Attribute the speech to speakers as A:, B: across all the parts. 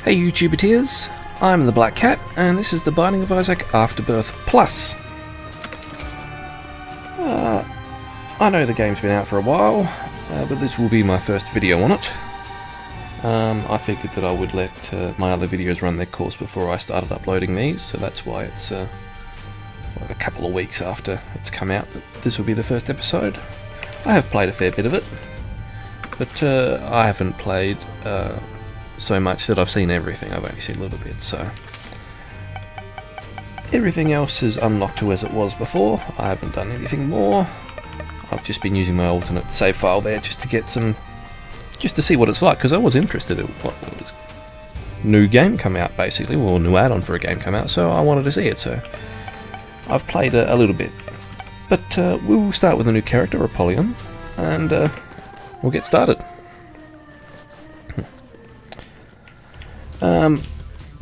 A: Hey YouTubeteers, I'm the Black Cat, and this is the Binding of Isaac Afterbirth Plus. I know the game's been out for a while, but this will be my first video on it. I figured that I would let my other videos run their course before I started uploading these, so that's why it's a couple of weeks after it's come out that this will be the first episode. I have played a fair bit of it, but I haven't played so much that I've seen everything. I've only seen a little bit, so everything else is unlocked to as it was before. I haven't done anything more. I've just been using my alternate save file there just to get some, just to see what it's like, because I was interested in what was new game come out basically, or new add-on for a game come out, so I wanted to see it. So I've played a little bit, but we'll start with a new character, Apollyon, and we'll get started.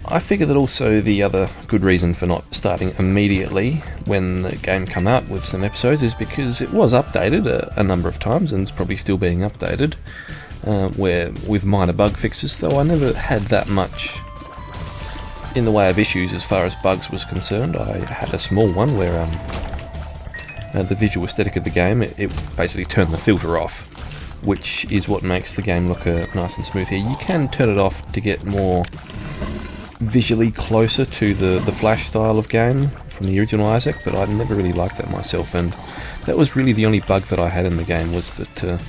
A: I figure that also the other good reason for not starting immediately when the game come out with some episodes is because it was updated a number of times, and it's probably still being updated, where with minor bug fixes, though I never had that much in the way of issues as far as bugs was concerned. I had a small one where the visual aesthetic of the game, it basically turned the filter off, which is what makes the game look nice and smooth here. You can turn it off to get more visually closer to the Flash style of game from the original Isaac, but I never really liked that myself, and that was really the only bug that I had in the game, was that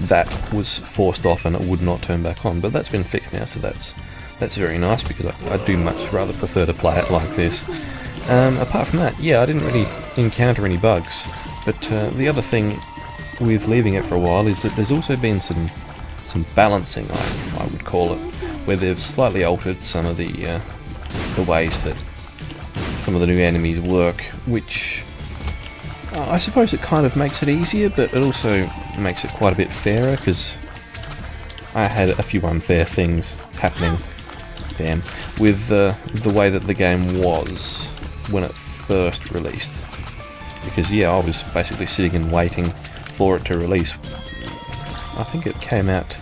A: that was forced off and it would not turn back on. But that's been fixed now, so that's very nice, because I do much rather prefer to play it like this. Apart from that, yeah, I didn't really encounter any bugs, but the other thing with leaving it for a while is that there's also been some balancing, I would call it, where they've slightly altered some of the ways that some of the new enemies work, which I suppose it kind of makes it easier, but it also makes it quite a bit fairer, because I had a few unfair things happening, with the way that the game was when it first released. Because yeah, I was basically sitting and waiting for it to release. I think it came out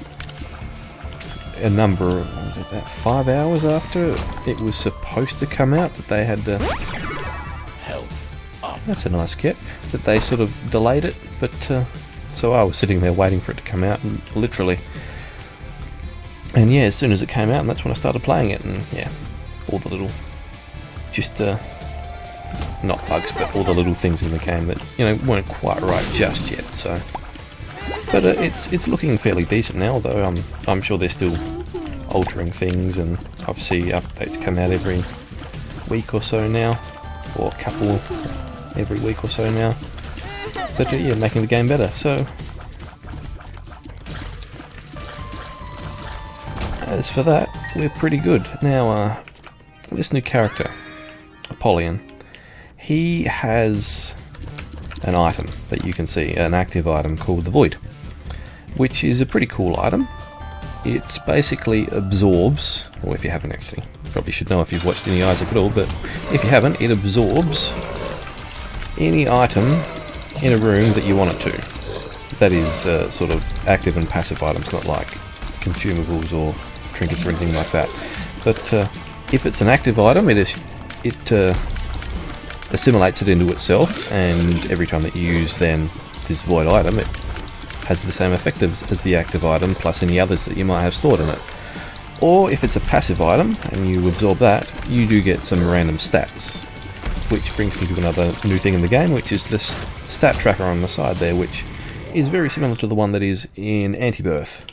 A: a number, was it about 5 hours after it was supposed to come out, that they had to... Health up. That's a nice kit. That they sort of delayed it, but so I was sitting there waiting for it to come out, literally. And yeah, as soon as it came out, and that's when I started playing it, and yeah, all the little, just not bugs, but all the little things in the game that, you know, weren't quite right just yet. So, but it's looking fairly decent now, though. I'm sure they're still altering things, and I see updates come out every week or so now, or a couple every week or so now. But yeah, making the game better. So as for that, we're pretty good. Now, this new character, Apollyon, he has an item that you can see, an active item called the Void, which is a pretty cool item. It basically absorbs, or if you haven't actually, you probably should know if you've watched any Isaac at all, but if you haven't, it absorbs any item in a room that you want it to. That is sort of active and passive items, not like consumables or trinkets or anything like that. But if it's an active item, it assimilates it into itself, and every time that you use then this void item, it has the same effect as the active item, plus any others that you might have stored in it. Or if it's a passive item and you absorb that, you do get some random stats, which brings me to another new thing in the game, which is this stat tracker on the side there, which is very similar to the one that is in Afterbirth,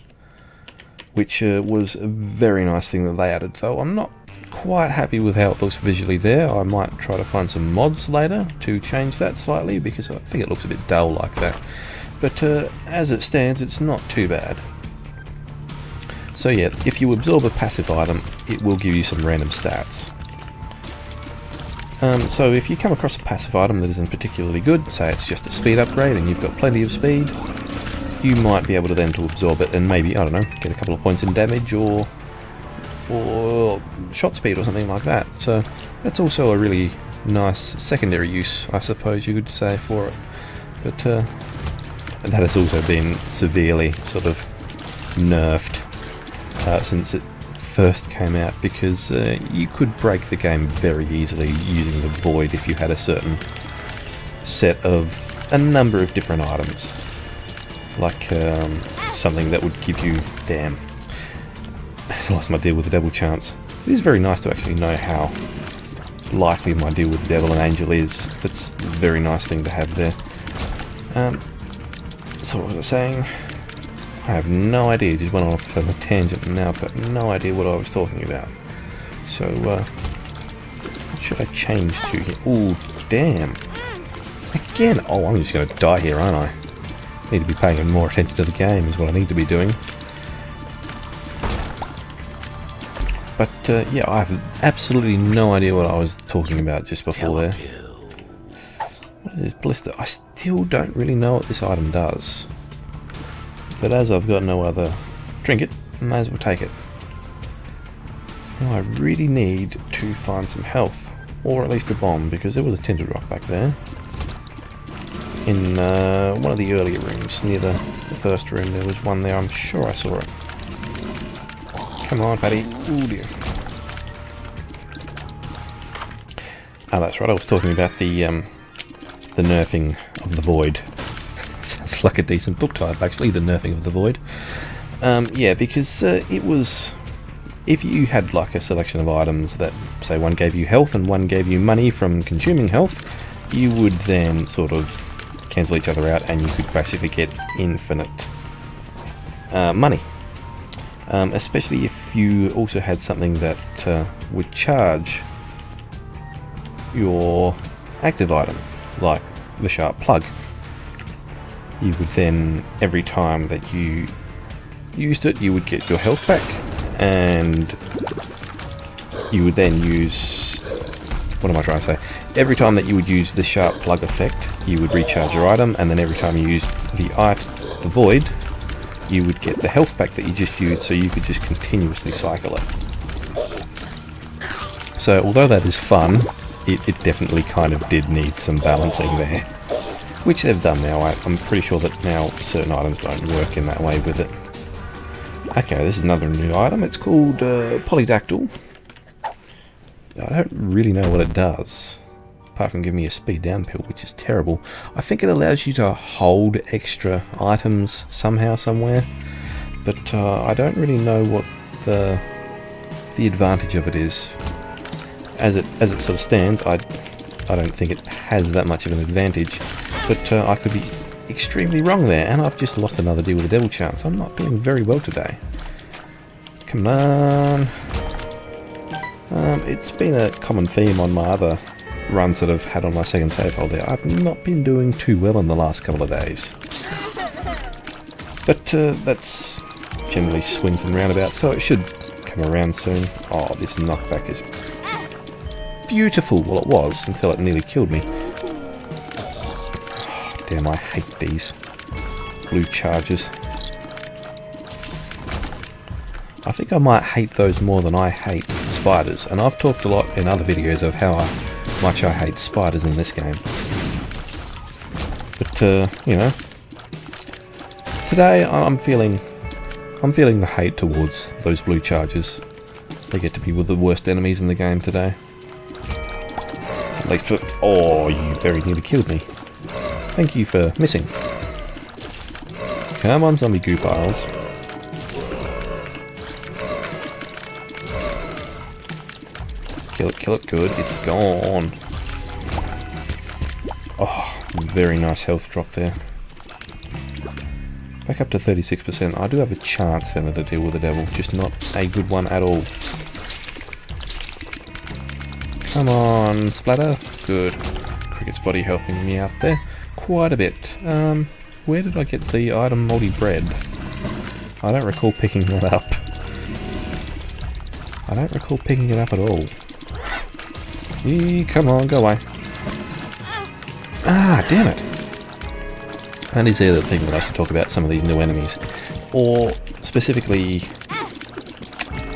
A: which was a very nice thing that they added, though I'm not quite happy with how it looks visually there. I might try to find some mods later to change that slightly, because I think it looks a bit dull like that. But as it stands, it's not too bad. So yeah, if you absorb a passive item, it will give you some random stats. So if you come across a passive item that isn't particularly good, say it's just a speed upgrade and you've got plenty of speed, you might be able to then absorb it and maybe, I don't know, get a couple of points in damage or shot speed or something like that. So that's also a really nice secondary use, I suppose you could say, for it. But that has also been severely sort of nerfed since it first came out, because you could break the game very easily using the void if you had a certain set of a number of different items. Like something that would give you... Damn. I lost my deal with the devil chance. It is very nice to actually know how likely my deal with the devil and angel is. That's a very nice thing to have there. So what was I saying? I have no idea. Just went off on a tangent and now I've got no idea what I was talking about. So, what should I change to here? Ooh, damn. Again. Oh, I'm just going to die here, aren't I? Need to be paying more attention to the game is what I need to be doing. But, yeah, I have absolutely no idea what I was talking about just before there. What is this blister? I still don't really know what this item does. But as I've got no other trinket, I may as well take it. Now I really need to find some health, or at least a bomb, because there was a tinted rock back there. In one of the earlier rooms, near the first room, there was one there. I'm sure I saw it. Come on, Paddy. Ooh dear. Oh, that's right. I was talking about the nerfing of the void. Sounds like a decent book title, actually, the nerfing of the void. Yeah, because it was... If you had like a selection of items that, say, one gave you health and one gave you money from consuming health, you would then sort of cancel each other out and you could basically get infinite money. Especially if you also had something that would charge your active item, like the sharp plug. You would then, every time that you used it, you would get your health back, and you would then use... What am I trying to say? Every time that you would use the sharp plug effect, you would recharge your item, and then every time you used the void, you would get the health back that you just used, so you could just continuously cycle it. So, although that is fun, it definitely kind of did need some balancing there. Which they've done now. I'm pretty sure that now certain items don't work in that way with it. Okay, this is another new item. It's called Polydactyl. I don't really know what it does, apart from giving me a speed down pill, which is terrible. I think it allows you to hold extra items somehow, somewhere, but I don't really know what the advantage of it is. As it sort of stands, I don't think it has that much of an advantage. But I could be extremely wrong there, and I've just lost another deal with the devil chance. I'm not doing very well today. Come on. It's been a common theme on my other runs that I've had on my second save file there. I've not been doing too well in the last couple of days. But that's generally swings and roundabouts, so it should come around soon. Oh, this knockback is beautiful. Well, it was, until it nearly killed me. Damn, I hate these blue charges. I think I might hate those more than I hate spiders, and I've talked a lot in other videos of how much I hate spiders in this game. But you know, today I'm feeling the hate towards those blue charges. They get to be the worst enemies in the game today. At least for... Oh, you very nearly killed me. Thank you for missing. Come on, zombie goo piles. Kill it, good. It's gone. Oh, very nice health drop there. Back up to 36%. I do have a chance then to deal with the devil, just not a good one at all. Come on, splatter. Good. Cricket's body helping me out there quite a bit. Where did I get the item moldy bread? I don't recall picking that up. I don't recall picking it up at all. Come on, go away. Ah, damn it. That is the other thing that I should talk about, some of these new enemies. Or, specifically,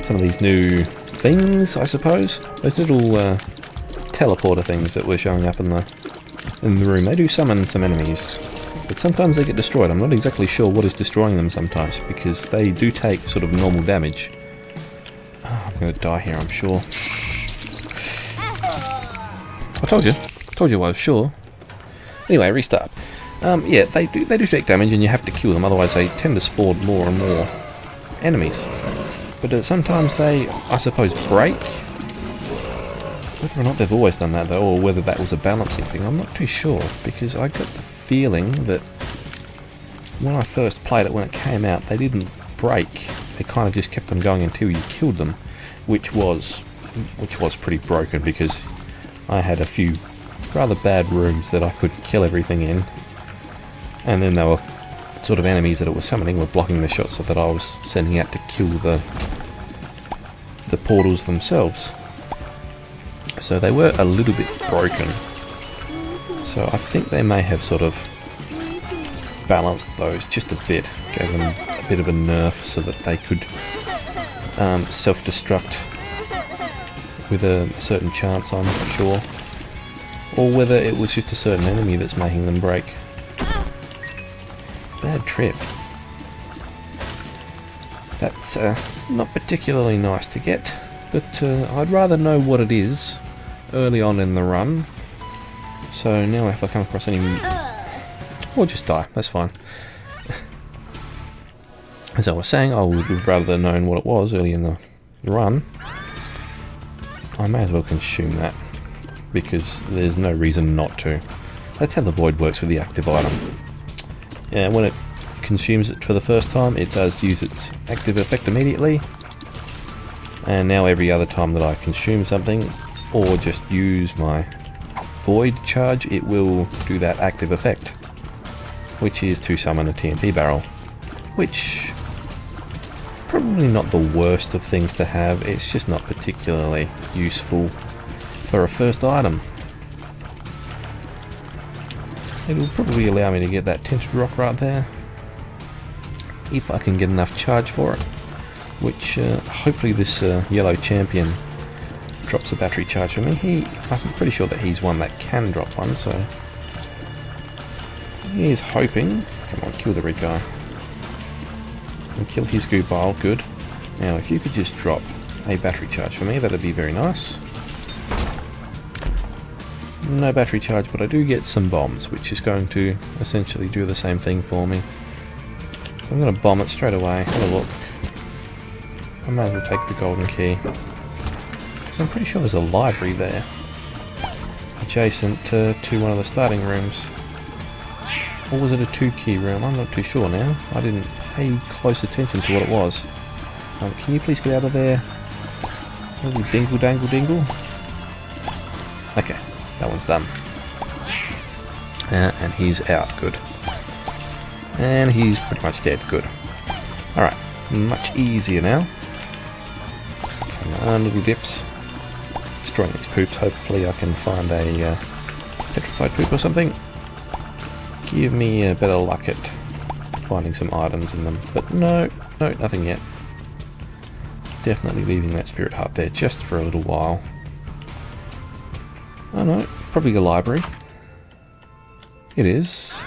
A: some of these new things, I suppose. Those little teleporter things that were showing up in the room. They do summon some enemies, but sometimes they get destroyed. I'm not exactly sure what is destroying them sometimes, because they do take sort of normal damage. I'm going to die here, I'm sure. I told you. Told you I was sure. Anyway, restart. Yeah, they do take damage and you have to kill them, otherwise they tend to spawn more and more enemies. But sometimes they, I suppose, break. Whether or not they've always done that though, or whether that was a balancing thing, I'm not too sure, because I got the feeling that when I first played it, when it came out, they didn't break. They kind of just kept them going until you killed them, which was pretty broken, because I had a few rather bad rooms that I could kill everything in, and then there were sort of enemies that it was summoning were blocking the shots that I was sending out to kill the portals themselves. So they were a little bit broken. So I think they may have sort of balanced those just a bit, gave them a bit of a nerf so that they could self-destruct with a certain chance, I'm not sure. Or whether it was just a certain enemy that's making them break. Bad trip. That's not particularly nice to get, but I'd rather know what it is early on in the run. So now if I come across any... or just die, that's fine. As I was saying, I would have rather known what it was early in the run. I may as well consume that, because there's no reason not to. That's how the void works with the active item. Yeah, when it consumes it for the first time, it does use its active effect immediately. And now every other time that I consume something, or just use my void charge, it will do that active effect, which is to summon a TNT barrel, which probably not the worst of things to have. It's just not particularly useful for a first item. It'll probably allow me to get that tinted rock right there, if I can get enough charge for it, which hopefully this yellow champion drops a battery charge for me. I'm pretty sure that he's one that can drop one, so he is hoping. Come on, kill the red guy. And kill his goo bile, good. Now if you could just drop a battery charge for me, that'd be very nice. No battery charge, but I do get some bombs, which is going to essentially do the same thing for me. I'm going to bomb it straight away. Have a look. I might as well take the golden key, because I'm pretty sure there's a library there adjacent to one of the starting rooms. Or was it a 2-key room? I'm not too sure now. I didn't pay close attention to what it was. Can you please get out of there? Oh, dingle dangle dingle. Okay, that one's done. And he's out, good. And he's pretty much dead, good. Alright, much easier now. Come on, little dips. Destroying these poops, hopefully I can find a petrified poop or something. Give me a better luck at finding some items in them. But no, nothing yet. Definitely leaving that spirit heart there just for a little while. Oh no, probably a library. It is.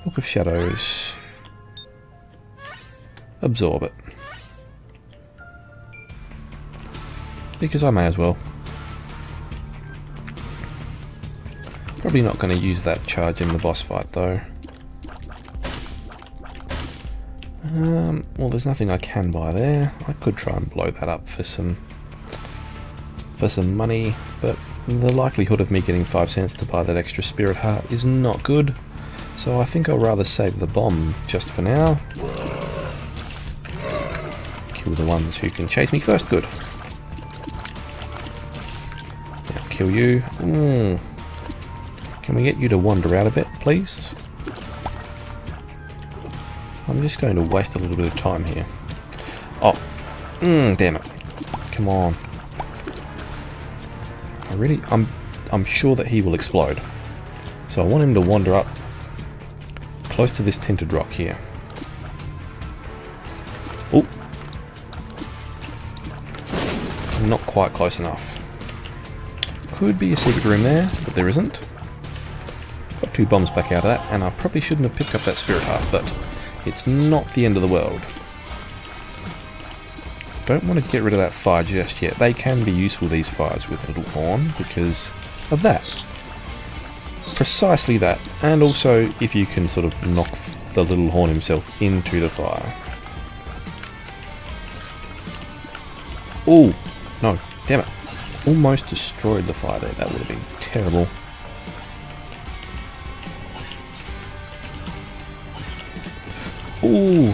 A: Book of Shadows. Absorb it. Because I may as well. Probably not going to use that charge in the boss fight though. Well, there's nothing I can buy there. I could try and blow that up for some money, but the likelihood of me getting 5 cents to buy that extra spirit heart is not good. So I think I'll rather save the bomb just for now. Kill the ones who can chase me first, good. Now kill you. Can we get you to wander out a bit, please? I'm just going to waste a little bit of time here. Oh, damn it. Come on. I'm sure that he will explode. So I want him to wander up close to this tinted rock here. Oh. Not quite close enough. Could be a secret room there, but there isn't. Got 2 bombs back out of that, and I probably shouldn't have picked up that spirit heart, but it's not the end of the world. don't want to get rid of that fire just yet. They can be useful, these fires with Little Horn, because of that. Precisely that. And also if you can sort of knock the Little Horn himself into the fire. Oh, no, damn it. Almost destroyed the fire there. That would have been terrible. Ooh.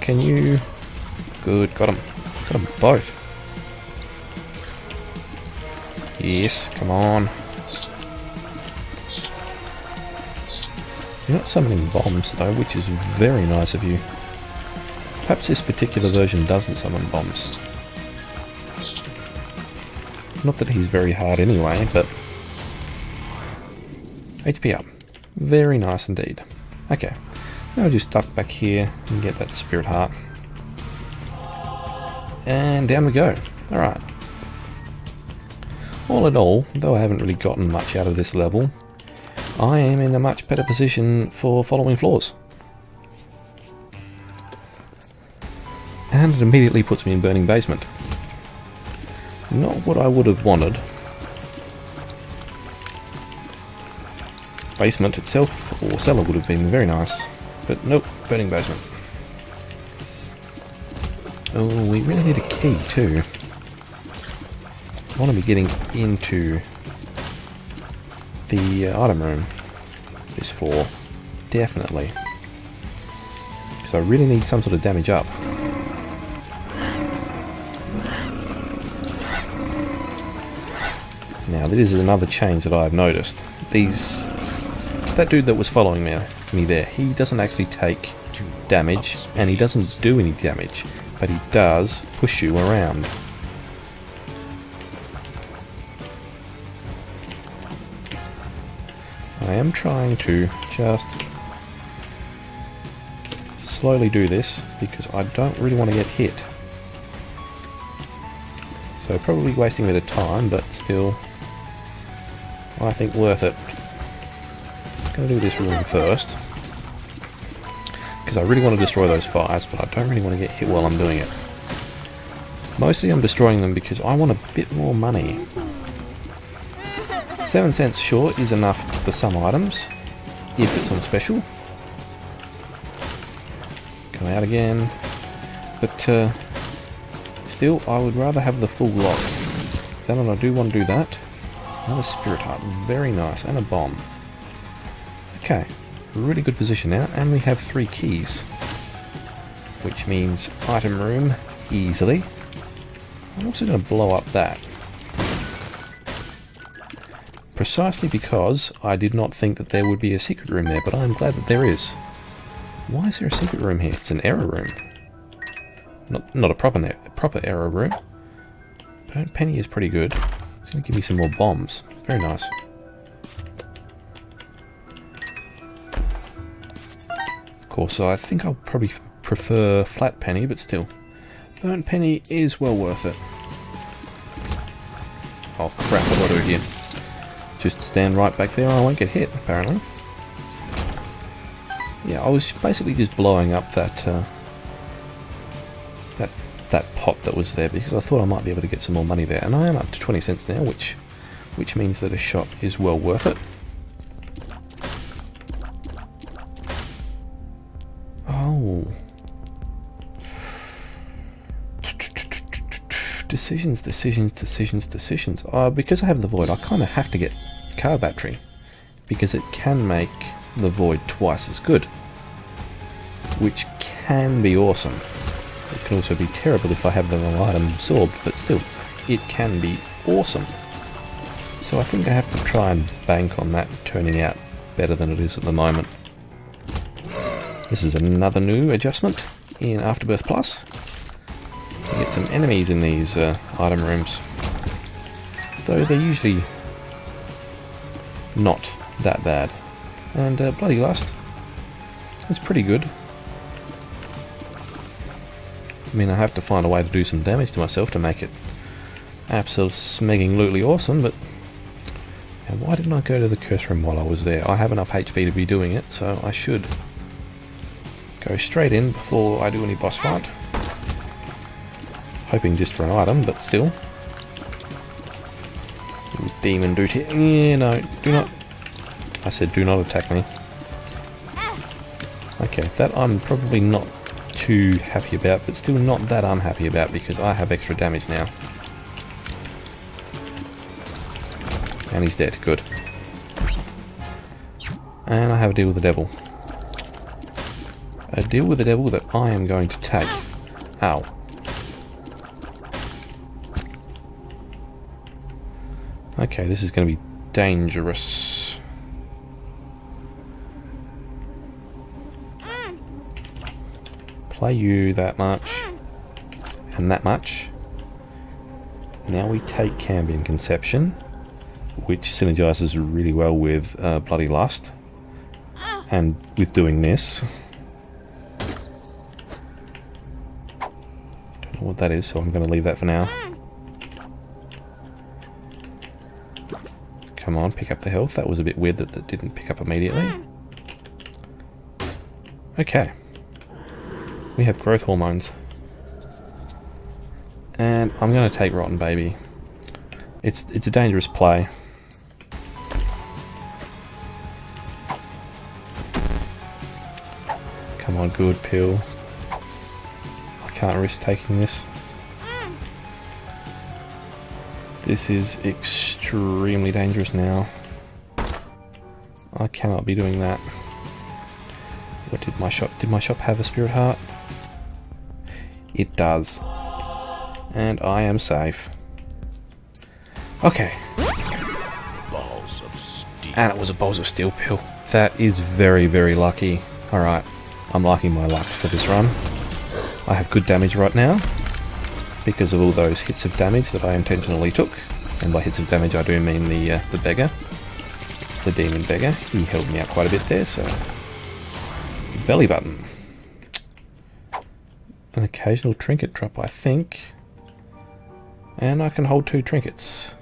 A: Can you... Good, got him. Got them both. Yes, come on. You're not summoning bombs though, which is very nice of you. Perhaps this particular version doesn't summon bombs. Not that he's very hard anyway, but... HP up. Very nice indeed. Okay, now just duck back here and get that spirit heart. And down we go. Alright. All in all, though I haven't really gotten much out of this level, I am in a much better position for following floors. And it immediately puts me in Burning Basement. Not what I would have wanted. Basement itself, or cellar, would have been very nice. But nope, Burning Basement. Oh, we really need a key too. I want to be getting into the item room. This for definitely. Because I really need some sort of damage up. Now, this is another change that I've noticed. That dude that was following me there, he doesn't actually take damage, and he doesn't do any damage, but he does push you around. I am trying to just slowly do this, because I don't really want to get hit. So probably wasting a bit of time, but still, I think worth it. Gonna do this room first, because I really want to destroy those fires, but I don't really want to get hit while I'm doing it. Mostly I'm destroying them because I want a bit more money. 7 cents short is enough for some items, if it's on special. Come out again. But still, I would rather have the full lot. Then I do want to do that. Another spirit heart, very nice, and a bomb. Okay, really good position now, and we have 3 keys. Which means item room, easily. I'm also going to blow up that. Precisely because I did not think that there would be a secret room there, but I'm glad that there is. Why is there a secret room here? It's an error room. Not a proper error room. Burnt penny is pretty good. It's going to give me some more bombs. Very nice. Of course, I think I'll probably prefer flat penny, but still. Burnt penny is well worth it. Oh crap, what do I do here? Just stand right back there and I won't get hit, apparently. Yeah, I was basically just blowing up that that pot that was there because I thought I might be able to get some more money there, and I am up to 20 cents now, which means that a shot is well worth it. Oh. Decisions. Because I have the void, I kind of have to get car battery, because it can make the void twice as good, which can be awesome. It can also be terrible if I have the wrong item absorbed, but still, it can be awesome. So I think I have to try and bank on that turning out better than it is at the moment. This is another new adjustment in Afterbirth Plus. You get some enemies in these item rooms, though they're usually not that bad. And Bloody Lust is pretty good. I mean, I have to find a way to do some damage to myself to make it absolutely awesome, but And why didn't I go to the curse room while I was there? I have enough HP to be doing it, so I should go straight in before I do any boss fight. Hoping just for an item, but still. Demon dude here. Yeah, no, do not. I said do not attack me. Okay, that I'm probably not too happy about, but still not that unhappy about because I have extra damage now. And he's dead, good. And I have a deal with the devil. A deal with the devil that I am going to take. Ow. Okay, this is going to be dangerous. Play you that much. And that much. Now we take Cambion Conception, which synergizes really well with Bloody Lust. And with doing this. Don't know what that is, so I'm going to leave that for now. Come on, pick up the health. That was a bit weird that that didn't pick up immediately. Okay. We have growth hormones. And I'm going to take Rotten Baby. It's a dangerous play. Come on, good pill. I can't risk taking this. This is extremely dangerous now. I cannot be doing that. What did my shop have a spirit heart? It does. And I am safe. Okay.
B: Balls of steel.
A: And it was a balls of steel pill. That is very, very lucky. Alright. I'm liking my luck for this run. I have good damage right now, because of all those hits of damage that I intentionally took. And by hits of damage I do mean the beggar. The demon beggar. He held me out quite a bit there, so... Belly button. An occasional trinket drop, I think. And I can hold 2 trinkets.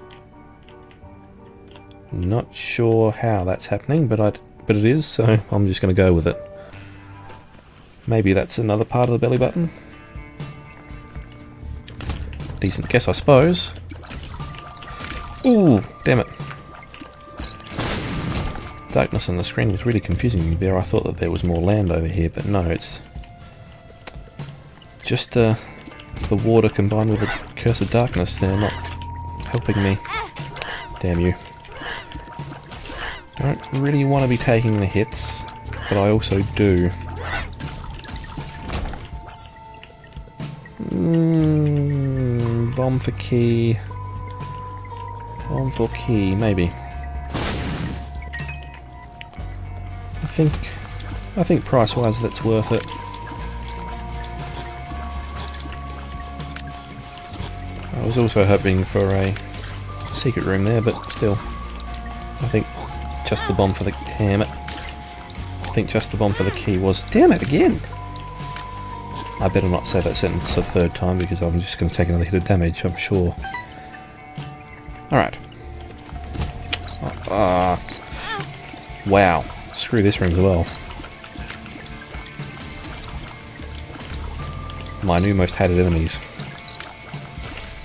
A: Not sure how that's happening, but it is, so I'm just going to go with it. Maybe that's another part of the belly button. Decent guess, I suppose. Ooh, damn it. Darkness on the screen was really confusing me there. I thought that there was more land over here, but no, it's just the water combined with the curse of darkness. They're not helping me. Damn you. I don't really want to be taking the hits, but I also do. Bomb for key. Bomb for key, maybe. I think price-wise that's worth it. I was also hoping for a secret room there, but still. I think just the bomb for the... Damn it. I think just the bomb for the key was... Damn it, again! I better not say that sentence a third time because I'm just going to take another hit of damage, I'm sure. Alright. Wow. Screw this room as well. My new most hated enemies.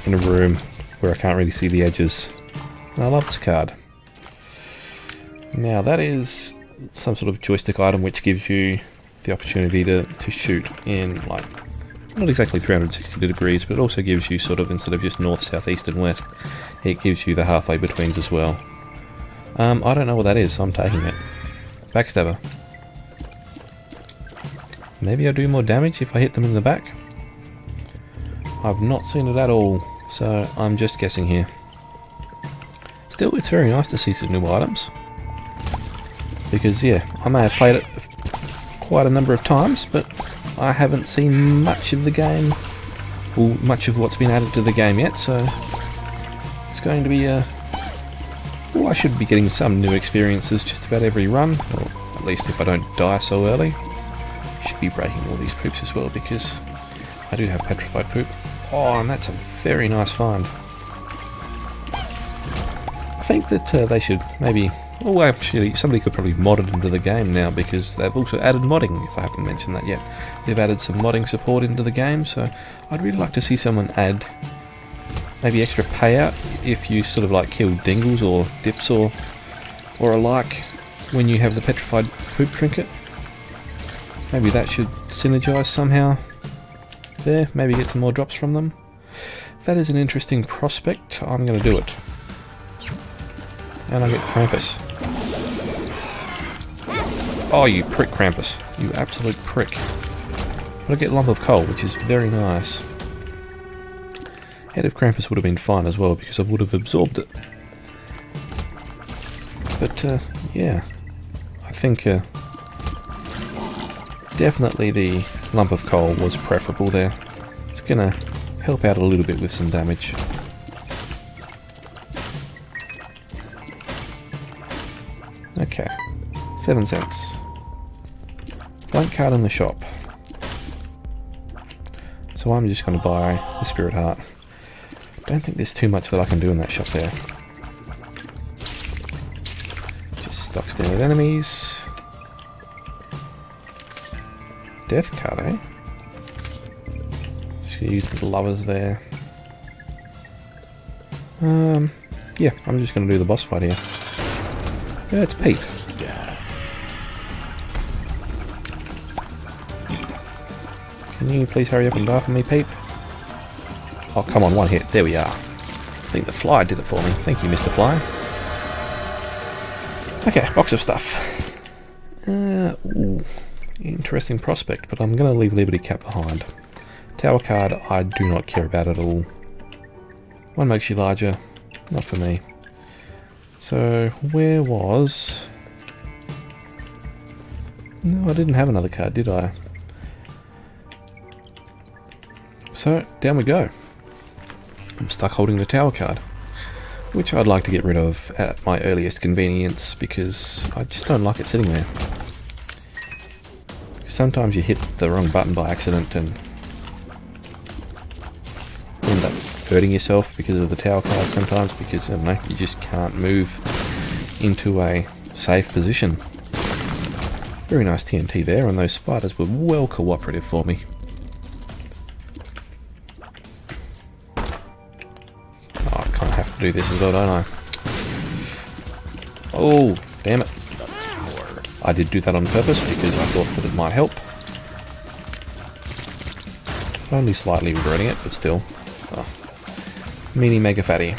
A: In a room where I can't really see the edges. And I love this card. Now that is some sort of joystick item which gives you the opportunity to shoot in, like, not exactly 360 degrees, but it also gives you sort of, instead of just north, south, east and west, it gives you the halfway betweens as well. I don't know what that is, so I'm taking it. Backstabber. Maybe I do more damage if I hit them in the back? I've not seen it at all, so I'm just guessing here. Still, it's very nice to see some new items. Because, yeah, I may have played it quite a number of times, but I haven't seen much of the game, or much of what's been added to the game yet, so it's going to be a... Well, I should be getting some new experiences just about every run, or at least if I don't die so early. Should be breaking all these poops as well, because I do have petrified poop. Oh, and that's a very nice find. think that they should maybe... Oh, actually, somebody could probably mod it into the game now, because they've also added modding, if I haven't mentioned that yet. They've added some modding support into the game, so I'd really like to see someone add maybe extra payout if you sort of like kill dingles or dips or alike when you have the petrified poop trinket. Maybe that should synergize somehow there, maybe get some more drops from them. That is an interesting prospect. I'm going to do it. And I get Krampus. Oh, you prick, Krampus. You absolute prick. But I get Lump of Coal, which is very nice. Head of Krampus would have been fine as well, because I would have absorbed it. But, yeah. I think, definitely the Lump of Coal was preferable there. It's gonna help out a little bit with some damage. Okay, 7 cents. Blank card in the shop. So I'm just going to buy the Spirit Heart. Don't think there's too much that I can do in that shop there. Just stock standard enemies. Death card, eh? Just gonna use the lovers there. Yeah, I'm just going to do the boss fight here. Yeah, it's Pete. Can you please hurry up and die for me, Pete? Oh, come on, one hit. There we are. I think the fly did it for me. Thank you, Mr. Fly. Okay, box of stuff. Ooh, interesting prospect, but I'm going to leave Liberty Cap behind. Tower card, I do not care about at all. One makes you larger. Not for me. So, where was... No, I didn't have another card, did I? So, down we go. I'm stuck holding the tower card, which I'd like to get rid of at my earliest convenience, because I just don't like it sitting there. Sometimes you hit the wrong button by accident and end up hurting yourself because of the tower card sometimes, because, I don't know, you just can't move into a safe position. Very nice TNT there, and those spiders were well cooperative for me. Oh, I kind of have to do this as well, don't I? Oh, damn it. I did do that on purpose because I thought that it might help. Only slightly regretting it, but still. Oh. Meanie Mega Fatty.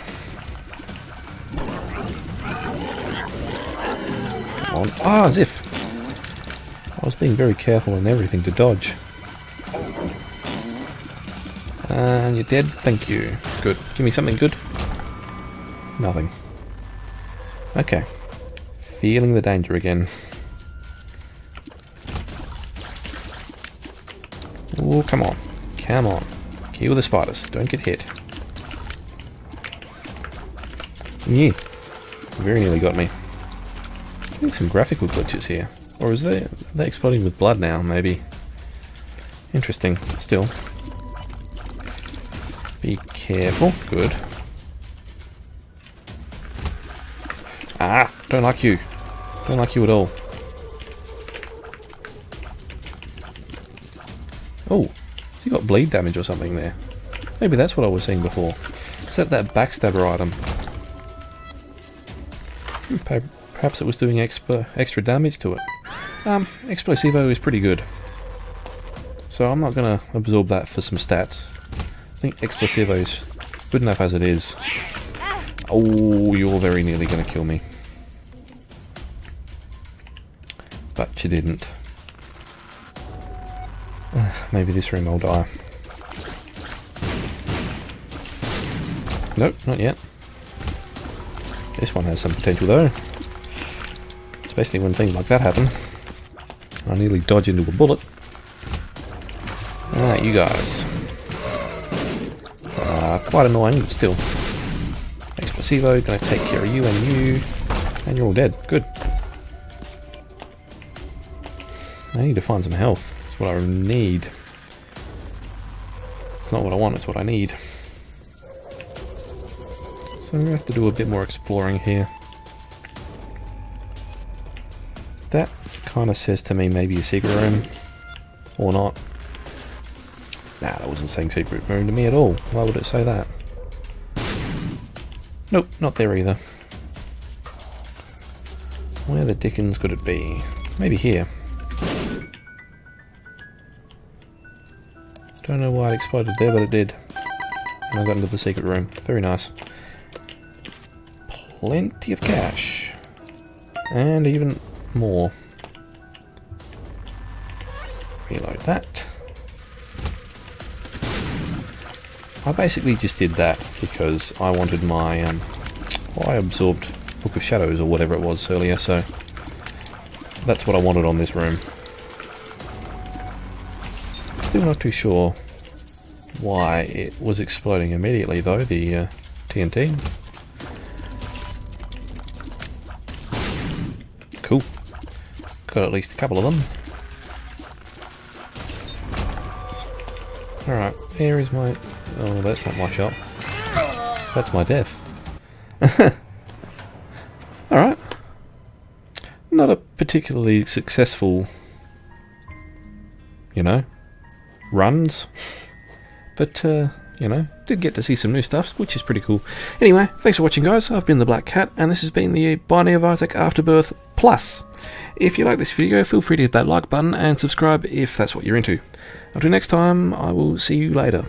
A: Come on. Ah, as if! I was being very careful on everything to dodge. And you're dead? Thank you. Good. Give me something good. Nothing. Okay. Feeling the danger again. Oh, come on. Come on. Kill the spiders. Don't get hit. Yeah. Very nearly got me. Getting some graphical glitches here. Or is they exploding with blood now, maybe? Interesting. Still. Be careful. Good. Ah! Don't like you. Don't like you at all. Oh, has he got bleed damage or something there? Maybe that's what I was seeing before. Is that backstabber item? Perhaps it was doing extra damage to it. Explosivo is pretty good. So I'm not going to absorb that for some stats. I think Explosivo is good enough as it is. Oh, you're very nearly going to kill me. But you didn't. Maybe this room I'll die. Nope, not yet. This one has some potential though. Especially when things like that happen. I nearly dodge into a bullet. Ah, you guys. Quite annoying, but still. Explosivo, gonna take care of you and you. And you're all dead. Good. I need to find some health. That's what I need. It's not what I want, it's what I need. So I'm going to have to do a bit more exploring here. That kind of says to me maybe a secret room. Or not. Nah, that wasn't saying secret room to me at all. Why would it say that? Nope, not there either. Where the dickens could it be? Maybe here. Don't know why it exploded there, but it did. And I got into the secret room. Very nice. Plenty of cash. And even more. Reload that. I basically just did that because I wanted my, I absorbed Book of Shadows or whatever it was earlier, so that's what I wanted on this room. Still not too sure why it was exploding immediately though, the TNT. Cool. Got at least a couple of them. Alright, here is my... Oh, that's not my shot. That's my death. Alright. Not a particularly successful, you know, runs. But, you know, did get to see some new stuff, which is pretty cool. Anyway, thanks for watching, guys. I've been the Black Cat, and this has been the Binding of Isaac Afterbirth Plus. If you like this video, feel free to hit that like button and subscribe if that's what you're into. Until next time, I will see you later.